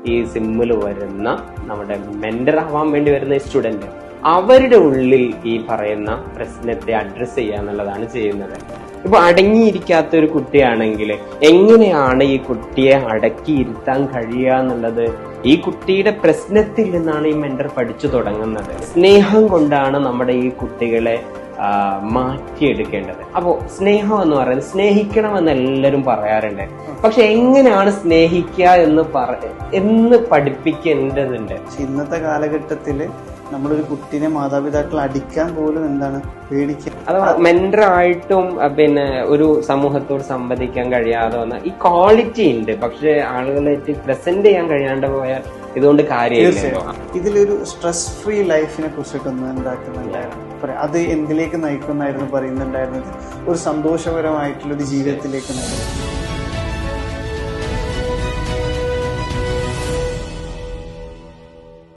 ഈ സിമ്മിൽ വരുന്ന നമ്മുടെ മെന്റർ ആവാൻ വേണ്ടി വരുന്ന സ്റ്റുഡന്റ് അവരുടെ ഉള്ളിൽ ഈ പറയുന്ന പ്രശ്നത്തെ അഡ്രസ് ചെയ്യുക എന്നുള്ളതാണ് ചെയ്യുന്നത്. ഇപ്പൊ അടങ്ങിയിരിക്കാത്ത ഒരു കുട്ടിയാണെങ്കിൽ എങ്ങനെയാണ് ഈ കുട്ടിയെ അടക്കിയിരുത്താൻ കഴിയുക എന്നുള്ളത് ഈ കുട്ടിയുടെ പ്രശ്നത്തിൽ നിന്നാണ് ഈ മെന്റർ പഠിച്ചു തുടങ്ങുന്നത്. സ്നേഹം കൊണ്ടാണ് നമ്മുടെ ഈ കുട്ടികളെ മാറ്റിയെടുക്കേണ്ടത്. അപ്പോ സ്നേഹം എന്ന് പറയുന്നത് സ്നേഹിക്കണമെന്ന് എല്ലാവരും പറയാറുണ്ട്. പക്ഷെ എങ്ങനെയാണ് സ്നേഹിക്കുക എന്ന് പഠിപ്പിക്കേണ്ടതുണ്ട്. ഇന്നത്തെ കാലഘട്ടത്തില് നമ്മളൊരു കുട്ടീനെ മാതാപിതാക്കൾ അടിക്കാൻ പോലും എന്താണ് പേടിക്കുക. അഥവാ മെന്ററായിട്ടും പിന്നെ ഒരു സമൂഹത്തോട് സംവദിക്കാൻ കഴിയാതെ വന്ന ഈ ക്വാളിറ്റി ഉണ്ട്, പക്ഷെ ആളുകളായിട്ട് പ്രസന്റ് ചെയ്യാൻ കഴിയാണ്ട് പോയാൽ ഇതുകൊണ്ട് കാര്യമില്ലല്ലോ. ഇതിലൊരു സ്ട്രെസ് ഫ്രീ ലൈഫിനെ കുറിച്ചിട്ടൊന്നും എന്താക്കുന്നുണ്ടായിരുന്നു, അത് എന്തിലേക്ക് നയിക്കുന്നായിരുന്നു പറയുന്നുണ്ടായിരുന്നത്? ഒരു സന്തോഷപരമായിട്ടുള്ള ഒരു ജീവിതത്തിലേക്ക് നയിക്കും.